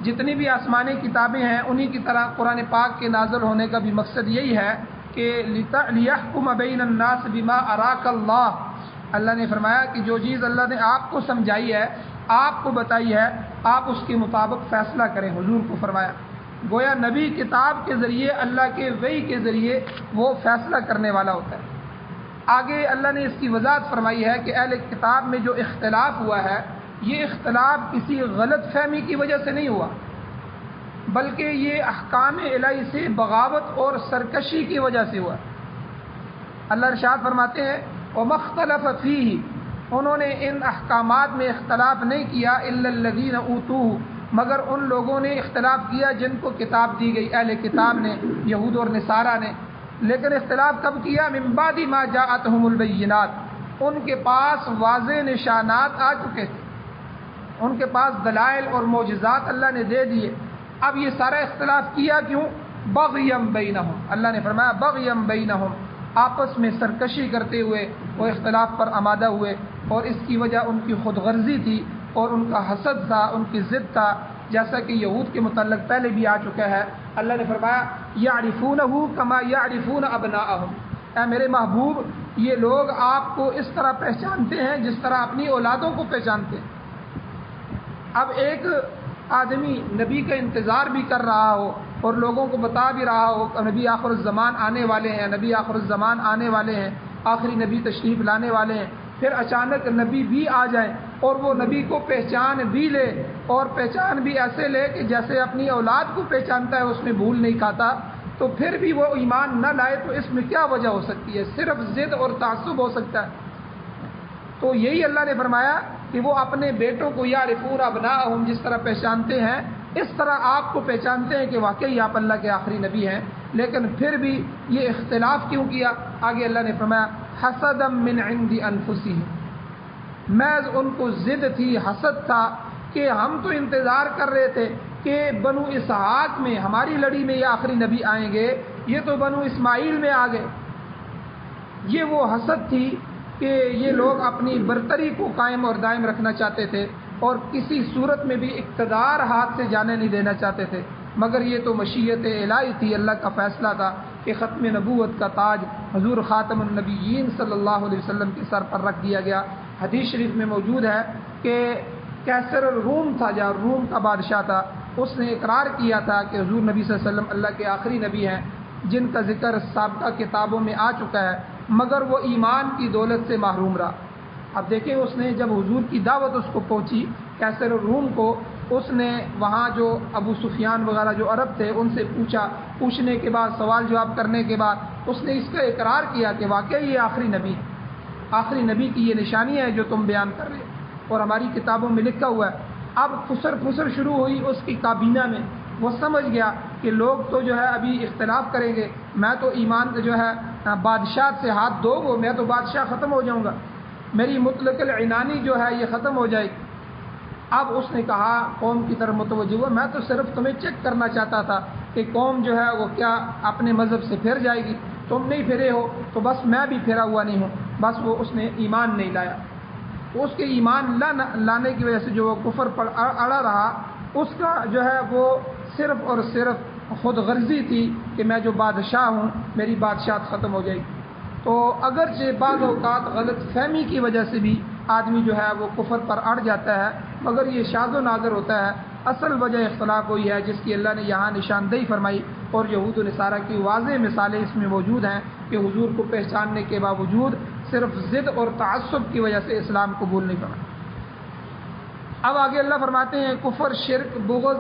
جتنی بھی آسمانی کتابیں ہیں انہی کی طرح قرآن پاک کے نازل ہونے کا بھی مقصد یہی ہے کہ لِيَحْكُمَ بَيْنَ النَّاسِ بِمَا أَرَاكَ اللَّهُ. اللہ نے فرمایا کہ جو چیز اللہ نے آپ کو سمجھائی ہے، آپ کو بتائی ہے، آپ اس کے مطابق فیصلہ کریں. حضور کو فرمایا گویا نبی کتاب کے ذریعے، اللہ کے وحی کے ذریعے وہ فیصلہ کرنے والا ہوتا ہے. آگے اللہ نے اس کی وضاحت فرمائی ہے کہ اہل کتاب میں جو اختلاف ہوا ہے یہ اختلاف کسی غلط فہمی کی وجہ سے نہیں ہوا، بلکہ یہ احکام الہی سے بغاوت اور سرکشی کی وجہ سے ہوا. اللہ ارشاد فرماتے ہیں وَمَا اخْتَلَفَ فِيهِ، انہوں نے ان احکامات میں اختلاف نہیں کیا إِلَّا الَّذِينَ أُوتُوهُ، مگر ان لوگوں نے اختلاف کیا جن کو کتاب دی گئی، اہل کتاب نے، یہود اور نصارہ نے. لیکن اختلاف کب کیا؟ من بعد ما جاءتهم البینات، ان کے پاس واضح نشانات آ چکے تھے، ان کے پاس دلائل اور معجزات اللہ نے دے دیے. اب یہ سارا اختلاف کیا کیوں؟ بغیم بینہم، اللہ نے فرمایا بغیم بینہم، آپس میں سرکشی کرتے ہوئے وہ اختلاف پر آمادہ ہوئے، اور اس کی وجہ ان کی خود غرضی تھی اور ان کا حسد تھا، ان کی ضد تھا، جیسا کہ یہود کے متعلق پہلے بھی آ چکا ہے. اللہ نے فرمایا یعرفونہ کما یعرفون ابناءہم، اے میرے محبوب یہ لوگ آپ کو اس طرح پہچانتے ہیں جس طرح اپنی اولادوں کو پہچانتے ہیں. اب ایک آدمی نبی کا انتظار بھی کر رہا ہو اور لوگوں کو بتا بھی رہا ہو کہ نبی آخر الزمان آنے والے ہیں، نبی آخر الزمان آنے والے ہیں، آخری نبی تشریف لانے والے ہیں، پھر اچانک نبی بھی آ جائیں اور وہ نبی کو پہچان بھی لے، اور پہچان بھی ایسے لے کہ جیسے اپنی اولاد کو پہچانتا ہے، اس میں بھول نہیں کھاتا، تو پھر بھی وہ ایمان نہ لائے تو اس میں کیا وجہ ہو سکتی ہے؟ صرف ضد اور تعصب ہو سکتا ہے. تو یہی اللہ نے فرمایا کہ وہ اپنے بیٹوں کو یعرفون ابناءہم جس طرح پہچانتے ہیں اس طرح آپ کو پہچانتے ہیں کہ واقعی آپ اللہ کے آخری نبی ہیں. لیکن پھر بھی یہ اختلاف کیوں کیا؟ آگے اللہ نے فرمایا حسدا من عند انفسہم، محض ان کو ضد تھی، حسد تھا کہ ہم تو انتظار کر رہے تھے کہ بنو اسحاق میں، ہماری لڑی میں یہ آخری نبی آئیں گے، یہ تو بنو اسماعیل میں آ گئے. یہ وہ حسد تھی کہ یہ لوگ اپنی برتری کو قائم اور دائم رکھنا چاہتے تھے اور کسی صورت میں بھی اقتدار ہاتھ سے جانے نہیں دینا چاہتے تھے، مگر یہ تو مشیت الہی تھی، اللہ کا فیصلہ تھا کہ ختم نبوت کا تاج حضور خاتم النبیین صلی اللہ علیہ وسلم کے سر پر رکھ دیا گیا۔ حدیث شریف میں موجود ہے کہ کیسر الروم تھا، جو روم کا بادشاہ تھا، اس نے اقرار کیا تھا کہ حضور نبی صلی اللہ علیہ وسلم اللہ کے آخری نبی ہیں جن کا ذکر سابقہ کتابوں میں آ چکا ہے، مگر وہ ایمان کی دولت سے محروم رہا۔ اب دیکھیں، اس نے جب حضور کی دعوت اس کو پہنچی کیسر الروم کو، اس نے وہاں جو ابو سفیان وغیرہ جو عرب تھے ان سے پوچھنے کے بعد، سوال جواب کرنے کے بعد اس نے اس کا اقرار کیا کہ واقعی یہ آخری نبی ہے، آخری نبی کی یہ نشانیاں ہیں جو تم بیان کر رہے اور ہماری کتابوں میں لکھا ہوا ہے۔ اب پھسر شروع ہوئی اس کی کابینہ میں، وہ سمجھ گیا کہ لوگ تو جو ہے ابھی اختلاف کریں گے، میں تو ایمان جو ہے بادشاہ سے ہاتھ دھو گو، میں تو بادشاہ ختم ہو جاؤں گا، میری مطلق العنانی جو ہے یہ ختم ہو جائے گی۔ اب اس نے کہا، قوم کی طرف متوجہ ہوا، میں تو صرف تمہیں چیک کرنا چاہتا تھا کہ قوم جو ہے وہ کیا اپنے مذہب سے پھر جائے گی، تم نہیں پھرے ہو تو بس میں بھی پھرا ہوا نہیں ہوں، بس وہ اس نے ایمان نہیں لایا۔ اس کے ایمان لانے کی وجہ سے جو وہ کفر پر اڑا رہا، اس کا جو ہے وہ صرف اور صرف خود غرضی تھی کہ میں جو بادشاہ ہوں میری بادشاہت ختم ہو جائے گی۔ تو اگرچہ بعض اوقات غلط فہمی کی وجہ سے بھی آدمی جو ہے وہ کفر پر اڑ جاتا ہے، مگر یہ شاذ و نادر ہوتا ہے۔ اصل وجہ اختلاف ہوئی ہے جس کی اللہ نے یہاں نشاندہی فرمائی، اور یہود و نصارہ کی واضح مثالیں اس میں موجود ہیں کہ حضور کو پہچاننے کے باوجود صرف ضد اور تعصب کی وجہ سے اسلام قبول نہیں کرنا۔ اب آگے اللہ فرماتے ہیں کفر، شرک، بغض،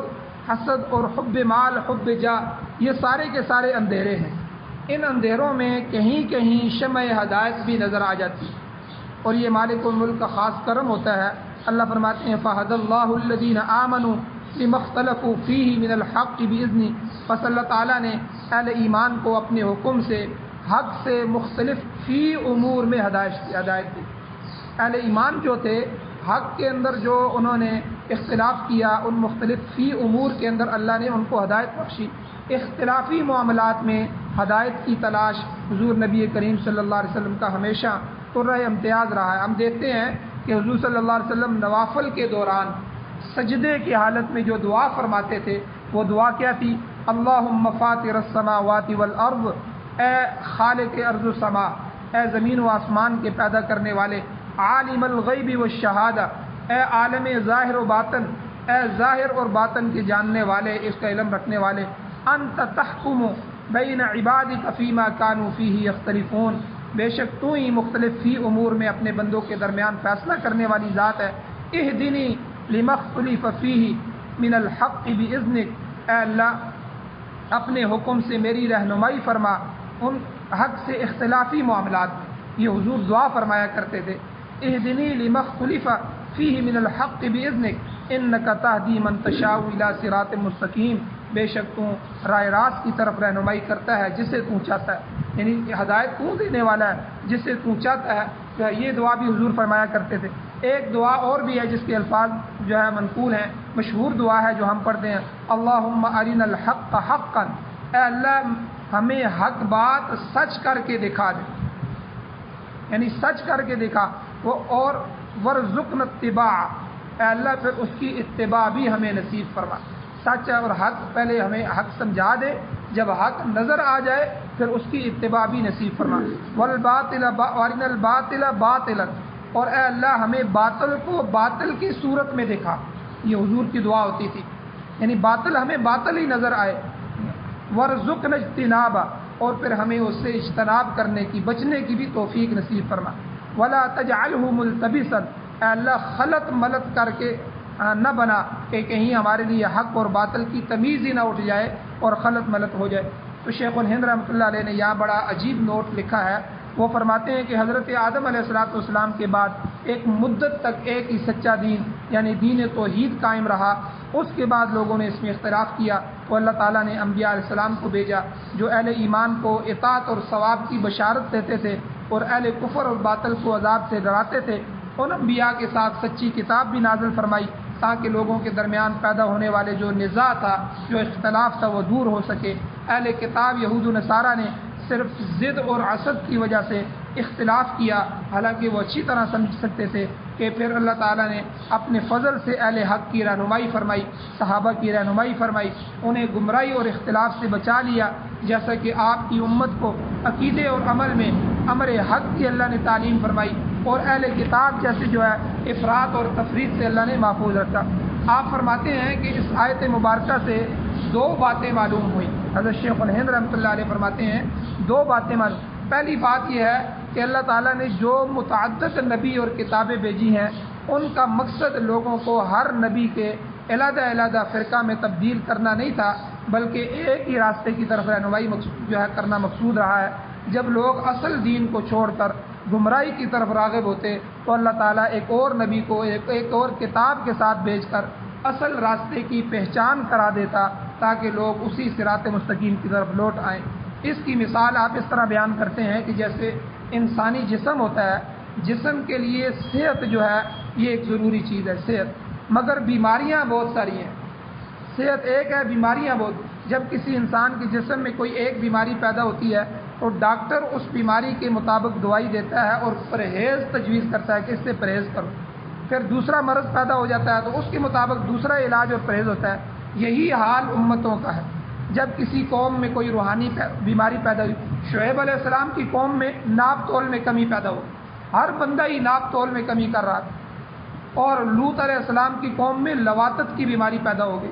حسد اور حب مال، حب جاہ، یہ سارے کے سارے اندھیرے ہیں۔ ان اندھیروں میں کہیں کہیں شمع ہدایت بھی نظر آ جاتی ہے، اور یہ مالک الملک کا خاص کرم ہوتا ہے۔ اللہ فرماتے ہیں فَهَدَى اللَّهُ الَّذِينَ آمَنُوا لِمَا اخْتَلَفُوا فِيهِ مِنَ الْحَقِّ بِإِذْنِهِ، پس اللہ تعالیٰ نے اہل ایمان کو اپنے حکم سے حق سے مختلف فی امور میں ہدایت دی۔ اہل ایمان جو تھے حق کے اندر جو انہوں نے اختلاف کیا، ان مختلف فی امور کے اندر اللہ نے ان کو ہدایت بخشی۔ اختلافی معاملات میں ہدایت کی تلاش حضور نبی کریم صلی اللہ علیہ وسلم کا ہمیشہ قرۂ امتیاز رہا ہے۔ ہم دیکھتے ہیں کہ حضور صلی اللہ علیہ وسلم نوافل کے دوران سجدے کی حالت میں جو دعا فرماتے تھے، وہ دعا کیا تھی؟ اللہم فاطر السماوات والارض، اے خالق ارض و سما، اے زمین و آسمان کے پیدا کرنے والے، عالم الغیب والشہادہ، اے عالم ظاہر و باطن، اے ظاہر اور باطن کے جاننے والے، اس کا علم رکھنے والے، انت تحکم بین عبادک فیما کانوا فیہ یختلفون، بے شک تو ہی مختلف فی امور میں اپنے بندوں کے درمیان فیصلہ کرنے والی ذات ہے۔ اہدنی لما اختلف فیہ من الحق باذنک، اے اللہ اپنے حکم سے میری رہنمائی فرما ان حق سے اختلافی معاملات میں۔ یہ حضور دعا فرمایا کرتے تھے، اہدنی لما اختلف فیہ من الحق باذنک انک تہدی من تشاء الی صراط مستقیم، بے شک تو راہ راست کی طرف رہنمائی کرتا ہے جسے تو چاہتا ہے، یعنی ہدایت تو دینے والا ہے جسے تو چاہتا ہے۔ تو یہ دعا بھی حضور فرمایا کرتے تھے۔ ایک دعا اور بھی ہے جس کے الفاظ جو ہے منقول ہیں، مشہور دعا ہے جو ہم پڑھتے ہیں، اللہم ارنا الحق حقا، اے اللہ ہمیں حق بات سچ کر کے دکھا دے، یعنی سچ کر کے دکھا، وہ اور ورزقنا اتباع، اے اللہ پھر اس کی اتباع بھی ہمیں نصیب فرما۔ سچ اور حق پہلے ہمیں حق سمجھا دے، جب حق نظر آ جائے پھر اس کی اتباع بھی نصیب فرما۔ والباطل وارنا الباطل باطلا، اور اے اللہ ہمیں باطل کو باطل کی صورت میں دکھا۔ یہ حضور کی دعا ہوتی تھی، یعنی باطل ہمیں باطل ہی نظر آئے۔ ورزقنا اجتنابا، اور پھر ہمیں اس سے اجتناب کرنے کی، بچنے کی بھی توفیق نصیب فرما۔ ولا تجعلہ ملتبسا، اے اللہ خلط ملط کر کے نہ بنا کہ کہیں ہمارے لیے حق اور باطل کی تمیز ہی نہ اٹھ جائے اور خلط ملط ہو جائے۔ تو شیخ الہند رحمۃ اللہ علیہ نے یہاں بڑا عجیب نوٹ لکھا ہے۔ وہ فرماتے ہیں کہ حضرت آدم علیہ السلام کے بعد ایک مدت تک ایک ہی سچا دین یعنی دین توحید قائم رہا، اس کے بعد لوگوں نے اس میں اختلاف کیا تو اللہ تعالیٰ نے انبیاء علیہ السلام کو بھیجا جو اہل ایمان کو اطاعت اور ثواب کی بشارت دیتے تھے اور اہل کفر اور باطل کو عذاب سے ڈراتے تھے۔ ان انبیاء کے ساتھ سچی کتاب بھی نازل فرمائی تاکہ لوگوں کے درمیان پیدا ہونے والے جو نزاع تھا، جو اختلاف تھا، وہ دور ہو سکے۔ اہل کتاب یہود و نصارہ نے صرف ضد اور حسد کی وجہ سے اختلاف کیا، حالانکہ وہ اچھی طرح سمجھ سکتے تھے کہ پھر اللہ تعالیٰ نے اپنے فضل سے اہل حق کی رہنمائی فرمائی، صحابہ کی رہنمائی فرمائی، انہیں گمراہی اور اختلاف سے بچا لیا، جیسا کہ آپ کی امت کو عقیدے اور عمل میں امر حق کی اللہ نے تعلیم فرمائی، اور اہل کتاب جیسے جو ہے افراط اور تفریط سے اللہ نے محفوظ رکھا۔ آپ فرماتے ہیں کہ اس آیت مبارکہ سے دو باتیں معلوم ہوئیں۔ حضرت شیخ الہند رحمۃ اللہ علیہ فرماتے ہیں دو باتیں معلوم۔ پہلی بات یہ ہے کہ اللہ تعالیٰ نے جو متعدد نبی اور کتابیں بھیجی ہیں، ان کا مقصد لوگوں کو ہر نبی کے علیحدہ علیحدہ فرقہ میں تبدیل کرنا نہیں تھا، بلکہ ایک ہی راستے کی طرف رہنمائی جو ہے کرنا مقصود رہا ہے۔ جب لوگ اصل دین کو چھوڑ کر گمراہی کی طرف راغب ہوتے تو اللہ تعالیٰ ایک اور نبی کو ایک اور کتاب کے ساتھ بھیج کر اصل راستے کی پہچان کرا دیتا، تاکہ لوگ اسی صراط مستقیم کی طرف لوٹ آئیں۔ اس کی مثال آپ اس طرح بیان کرتے ہیں کہ جیسے انسانی جسم ہوتا ہے، جسم کے لیے صحت جو ہے یہ ایک ضروری چیز ہے، صحت، مگر بیماریاں بہت ساری ہیں۔ صحت ایک ہے، بیماریاں بہت۔ جب کسی انسان کے جسم میں کوئی ایک بیماری پیدا ہوتی ہے تو ڈاکٹر اس بیماری کے مطابق دوائی دیتا ہے اور پرہیز تجویز کرتا ہے کہ اس سے پرہیز کرو۔ پھر دوسرا مرض پیدا ہو جاتا ہے تو اس کے مطابق دوسرا علاج اور پرہیز ہوتا ہے۔ یہی حال امتوں کا ہے۔ جب کسی قوم میں کوئی روحانی بیماری پیدا ہوئی، شعیب علیہ السلام کی قوم میں ناپ تول میں کمی پیدا ہو، ہر بندہ ہی ناپ تول میں کمی کر رہا تھا، اور لوط علیہ السلام کی قوم میں لواطت کی بیماری پیدا ہو گئی۔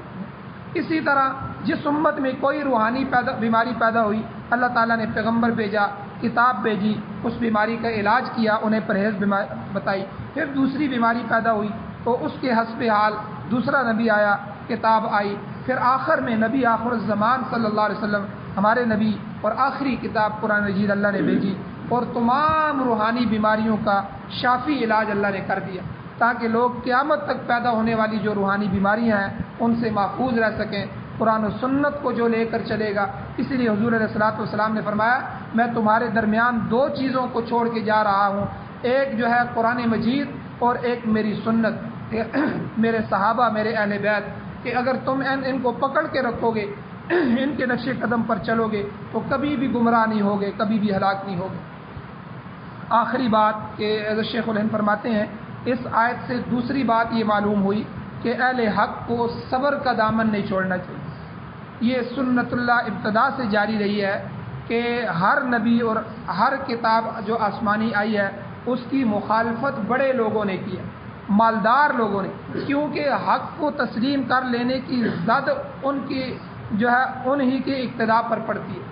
اسی طرح جس امت میں کوئی روحانی بیماری پیدا ہوئی، اللہ تعالیٰ نے پیغمبر بھیجا، کتاب بھیجی، اس بیماری کا علاج کیا، انہیں پرہیز بتائی۔ پھر دوسری بیماری پیدا ہوئی تو اس کے حسب حال دوسرا نبی آیا، کتاب آئی، پھر آخر میں نبی آخر الزمان صلی اللہ علیہ وسلم ہمارے نبی اور آخری کتاب قرآن مجید اللہ نے بھیجی، اور تمام روحانی بیماریوں کا شافی علاج اللہ نے کر دیا، تاکہ لوگ قیامت تک پیدا ہونے والی جو روحانی بیماریاں ہیں ان سے محفوظ رہ سکیں۔ قرآن و سنت کو جو لے کر چلے گا، اسی لیے حضور علیہ الصلوۃ والسلام نے فرمایا میں تمہارے درمیان دو چیزوں کو چھوڑ کے جا رہا ہوں، ایک جو ہے قرآن مجید اور ایک میری سنت، میرے صحابہ، میرے اہل بیت، کہ اگر تم ان کو پکڑ کے رکھو گے، ان کے نقش قدم پر چلو گے تو کبھی بھی گمراہ نہیں ہوگے، کبھی بھی ہلاک نہیں ہوگے۔ آخری بات کہ حضرت شیخ الہند فرماتے ہیں اس آیت سے دوسری بات یہ معلوم ہوئی کہ اہل حق کو صبر کا دامن نہیں چھوڑنا چاہیے۔ یہ سنت اللہ ابتدا سے جاری رہی ہے کہ ہر نبی اور ہر کتاب جو آسمانی آئی ہے اس کی مخالفت بڑے لوگوں نے کی ہے، مالدار لوگوں نے، کیونکہ حق کو تسلیم کر لینے کی زد ان کی جو ہے انہی کے اقتدا پر پڑتی ہے۔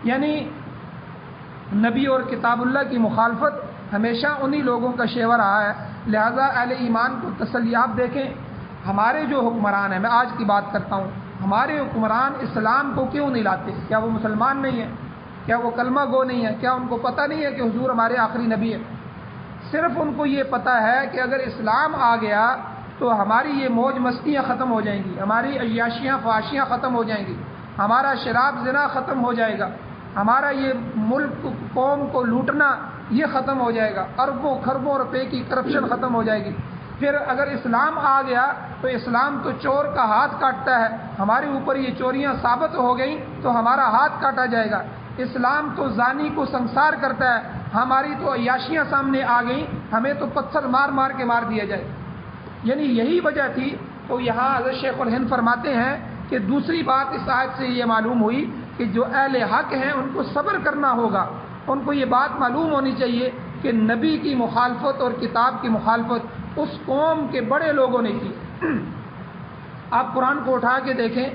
یعنی نبی اور کتاب اللہ کی مخالفت ہمیشہ انہی لوگوں کا شیوا رہا ہے، لہذا اہل ایمان کو تسلی۔ آپ دیکھیں ہمارے جو حکمران ہیں، میں آج کی بات کرتا ہوں، ہمارے حکمران اسلام کو کیوں نہیں لاتے؟ کیا وہ مسلمان نہیں ہیں؟ کیا وہ کلمہ گو نہیں ہیں؟ کیا ان کو پتہ نہیں ہے کہ حضور ہمارے آخری نبی ہے؟ صرف ان کو یہ پتہ ہے کہ اگر اسلام آ گیا تو ہماری یہ موج مستیاں ختم ہو جائیں گی، ہماری عیاشیاں فحاشیاں ختم ہو جائیں گی، ہمارا شراب زنا ختم ہو جائے گا، ہمارا یہ ملک قوم کو لوٹنا یہ ختم ہو جائے گا، اربوں خربوں روپے کی کرپشن ختم ہو جائے گی۔ پھر اگر اسلام آ گیا تو اسلام تو چور کا ہاتھ کاٹتا ہے، ہمارے اوپر یہ چوریاں ثابت ہو گئیں تو ہمارا ہاتھ کاٹا جائے گا۔ اسلام تو زانی کو سنسار کرتا ہے، ہماری تو عیاشیاں سامنے آ گئیں، ہمیں تو پتھر مار مار کے مار دیا جائے۔ یعنی یہی وجہ تھی۔ تو یہاں حضرت شیخ الہند فرماتے ہیں کہ دوسری بات اس آیت سے یہ معلوم ہوئی کہ جو اہل حق ہیں ان کو صبر کرنا ہوگا، ان کو یہ بات معلوم ہونی چاہیے کہ نبی کی مخالفت اور کتاب کی مخالفت اس قوم کے بڑے لوگوں نے کی۔ آپ قرآن کو اٹھا کے دیکھیں،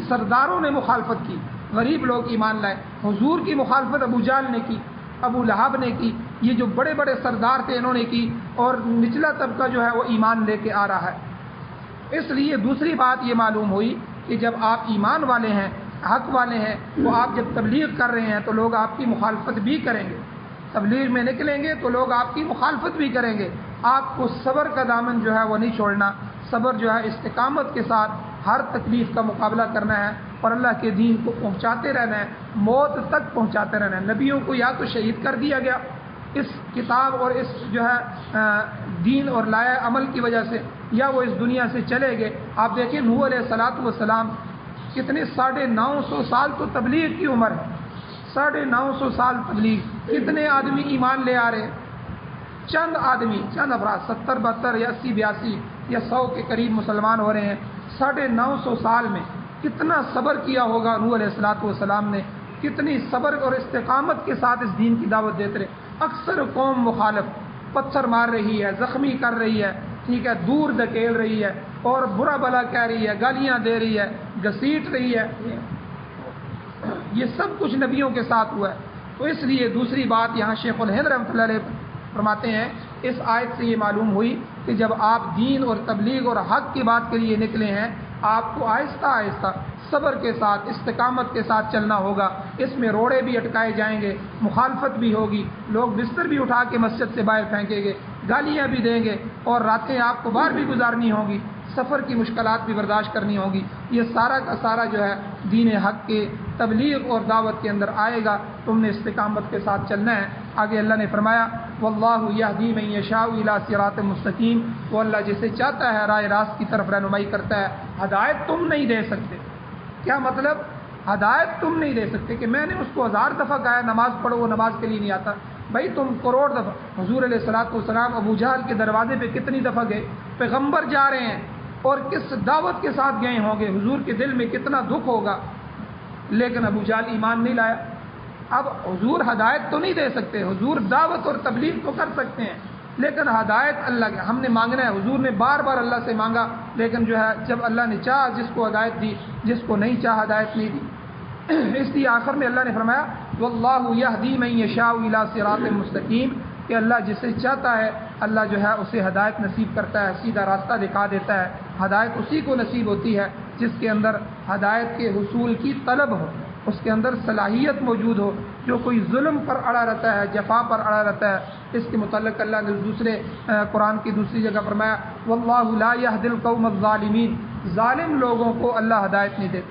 سرداروں نے مخالفت کی، غریب لوگ ایمان لائے۔ حضور کی مخالفت ابو جہل نے کی، ابو لہب نے کی، یہ جو بڑے بڑے سردار تھے انہوں نے کی، اور نچلا طبقہ جو ہے وہ ایمان لے کے آ رہا ہے۔ اس لیے دوسری بات یہ معلوم ہوئی کہ جب آپ ایمان والے ہیں، حق والے ہیں، تو آپ جب تبلیغ کر رہے ہیں تو لوگ آپ کی مخالفت بھی کریں گے، تبلیغ میں نکلیں گے تو لوگ آپ کی مخالفت بھی کریں گے۔ آپ کو صبر کا دامن جو ہے وہ نہیں چھوڑنا، صبر جو ہے استقامت کے ساتھ ہر تکلیف کا مقابلہ کرنا ہے اور اللہ کے دین کو پہنچاتے رہنا ہے، موت تک پہنچاتے رہنا ہے۔ نبیوں کو یا تو شہید کر دیا گیا اس کتاب اور اس جو ہے دین اور لائے عمل کی وجہ سے، یا وہ اس دنیا سے چلے گئے۔ آپ دیکھیں نوح علیہ الصلوۃ والسلام کتنے 950 سال تو تبلیغ کی عمر ہے، 950 سال تبلیغ، کتنے آدمی ایمان لے آ رہے؟ چند آدمی، چند افراد، 70 72 یا 80 82 یا 100 کے قریب مسلمان ہو رہے ہیں 950 سال میں۔ کتنا صبر کیا ہوگا نوح علیہ السلام نے، کتنی صبر اور استقامت کے ساتھ اس دین کی دعوت دیتے رہے۔ اکثر قوم مخالف، پتھر مار رہی ہے، زخمی کر رہی ہے، ٹھیک ہے، دور دھکیل رہی ہے اور برا بلا کہہ رہی ہے، گالیاں دے رہی ہے، گھسیٹ رہی ہے، یہ سب کچھ نبیوں کے ساتھ ہوا ہے۔ تو اس لیے دوسری بات یہاں شیخ الہند رحمۃ اللہ علیہ فرماتے ہیں، اس آیت سے یہ معلوم ہوئی کہ جب آپ دین اور تبلیغ اور حق کی بات کے لیے نکلے ہیں، آپ کو آہستہ آہستہ صبر کے ساتھ، استقامت کے ساتھ چلنا ہوگا۔ اس میں روڑے بھی اٹکائے جائیں گے، مخالفت بھی ہوگی، لوگ بستر بھی اٹھا کے مسجد سے باہر پھینکیں گے، گالیاں بھی دیں گے، اور راتیں آپ کو باہر بھی گزارنی ہوگی، سفر کی مشکلات بھی برداشت کرنی ہوگی۔ یہ سارا کا سارا جو ہے دین حق کے تبلیغ اور دعوت کے اندر آئے گا، تم نے استقامت کے ساتھ چلنا ہے۔ آگے اللہ نے فرمایا واللہ یہدی من یشاء الی صراط مستقیم، وہ اللہ جسے چاہتا ہے راہ راست کی طرف رہنمائی کرتا ہے۔ ہدایت تم نہیں دے سکتے۔ کیا مطلب؟ ہدایت تم نہیں دے سکتے کہ میں نے اس کو 1000 دفعہ کہا نماز پڑھو، وہ نماز کے لیے نہیں آتا۔ بھائی تم کروڑ دفعہ، حضور علیہ السلام ابو جہل کے دروازے پہ کتنی دفعہ گئے؟ پیغمبر جا رہے ہیں اور کس دعوت کے ساتھ گئے ہوں گے، حضور کے دل میں کتنا دکھ ہوگا، لیکن ابو جہل ایمان نہیں لایا۔ اب حضور ہدایت تو نہیں دے سکتے، حضور دعوت اور تبلیغ تو کر سکتے ہیں، لیکن ہدایت اللہ کے ہم نے مانگنا ہے۔ حضور نے بار بار اللہ سے مانگا، لیکن جو ہے جب اللہ نے چاہا جس کو ہدایت دی، جس کو نہیں چاہا ہدایت نہیں دی۔ اس لیے آخر میں اللہ نے فرمایا واللہ یہدی من یشاء الی صراط مستقیم، کہ اللہ جسے چاہتا ہے اللہ جو ہے اسے ہدایت نصیب کرتا ہے، سیدھا راستہ دکھا دیتا ہے۔ ہدایت اسی کو نصیب ہوتی ہے جس کے اندر ہدایت کے حصول کی طلب ہو، اس کے اندر صلاحیت موجود ہو۔ جو کوئی ظلم پر اڑا رہتا ہے، جفا پر اڑا رہتا ہے، اس کے متعلق اللہ نے دوسرے قرآن کی دوسری جگہ فرمایا واللہ لا یہدی القوم الظالمین، ظالم لوگوں کو اللہ ہدایت نہیں دیتے،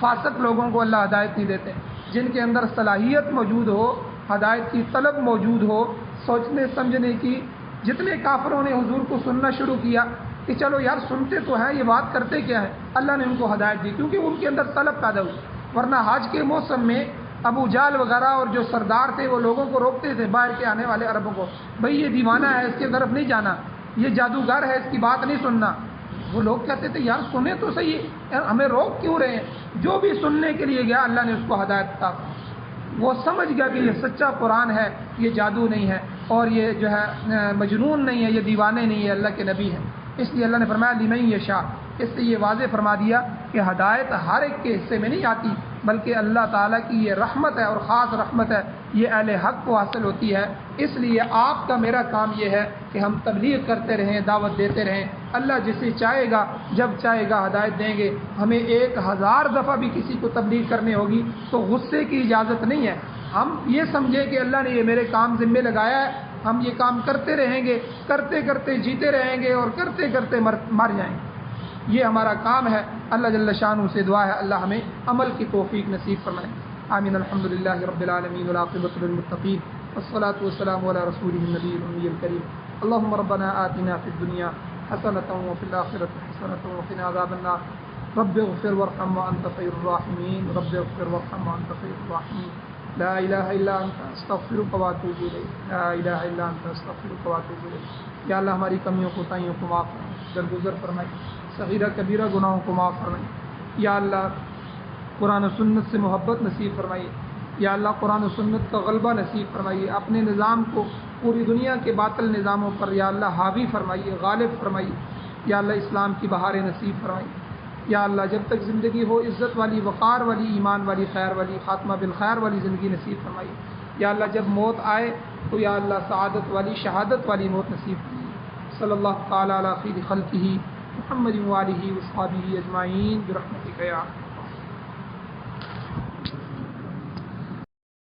فاسق لوگوں کو اللہ ہدایت نہیں دیتے۔ جن کے اندر صلاحیت موجود ہو، ہدایت کی طلب موجود ہو، سوچنے سمجھنے کی، جتنے کافروں نے حضور کو سننا شروع کیا کہ چلو یار سنتے تو ہیں، یہ بات کرتے کیا ہے، اللہ نے ان کو ہدایت دی کیونکہ ان کے اندر طلب پیدا ہوئی۔ ورنہ حج کے موسم میں ابو جہل وغیرہ اور جو سردار تھے وہ لوگوں کو روکتے تھے، باہر کے آنے والے عربوں کو، بھئی یہ دیوانہ ہے، اس کی طرف نہیں جانا، یہ جادوگر ہے، اس کی بات نہیں سننا۔ وہ لوگ کہتے تھے یار سنیں تو صحیح، یار ہمیں روک کیوں رہے ہیں؟ جو بھی سننے کے لیے گیا اللہ نے اس کو ہدایت عطا کی۔ وہ سمجھ گیا کہ یہ سچا قرآن ہے، یہ جادو نہیں ہے، اور یہ جو ہے مجنون نہیں ہے، یہ دیوانے نہیں ہے، اللہ کے نبی ہیں۔ اس لیے اللہ نے فرمایا لمن یشاء، اس سے یہ واضح فرما دیا کہ ہدایت ہر ایک کے حصے میں نہیں آتی، بلکہ اللہ تعالیٰ کی یہ رحمت ہے اور خاص رحمت ہے، یہ اہل حق کو حاصل ہوتی ہے۔ اس لیے آپ کا میرا کام یہ ہے کہ ہم تبلیغ کرتے رہیں، دعوت دیتے رہیں۔ اللہ جسے چاہے گا جب چاہے گا ہدایت دیں گے۔ ہمیں 1000 دفعہ بھی کسی کو تبلیغ کرنی ہوگی تو غصے کی اجازت نہیں ہے۔ ہم یہ سمجھیں کہ اللہ نے یہ میرے کام ذمہ لگایا ہے، ہم یہ کام کرتے رہیں گے، کرتے کرتے جیتے رہیں گے اور کرتے کرتے مر جائیں گے۔ یہ ہمارا کام ہے۔ اللہ جل شانہ سے دعا ہے اللہ ہمیں عمل کی توفیق نصیب فرمائے۔ آمین۔ الحمدللہ رب العالمین والعاقبۃ للمتقین والصلاة والسلام علی رسولہ النبی الأمی الکریم۔ اللهم ربنا آتنا فی الدنیا حسنة وفي الآخرة حسنة وقنا عذاب النار۔ رب اغفر وارحم وأنت خير الراحمين، رب اغفر وارحم وأنت خير الراحمين۔ لا الہ الا انت استغفرک واتوب الیک، لا الہ الا انت استغفرک واتوب الیک۔ یا اللہ ہماری کمیوں کوتاہیوں کو معاف فرمائے، درگزر فرمائے، صغیرہ کبیرہ گناہوں کو معاف فرمائے۔ یا اللہ قرآن و سنت سے محبت نصیب فرمائیے، یا اللہ قرآن و سنت کا غلبہ نصیب فرمائیے، اپنے نظام کو پوری دنیا کے باطل نظاموں پر یا اللہ حاوی فرمائیے، غالب فرمائیے۔ یا اللہ اسلام کی بہاریں نصیب فرمائیے۔ یا اللہ جب تک زندگی ہو عزت والی، وقار والی، ایمان والی، خیر والی، خاتمہ بالخیر والی زندگی نصیب فرمائیے۔ یا اللہ جب موت آئے تو یا اللہ سعادت والی، شہادت والی موت نصیب فرمائیے۔ صلی اللہ تعالیٰ علی خیر خلقہ محمد وآلہ وصحبہ اجمعین برحمتک یا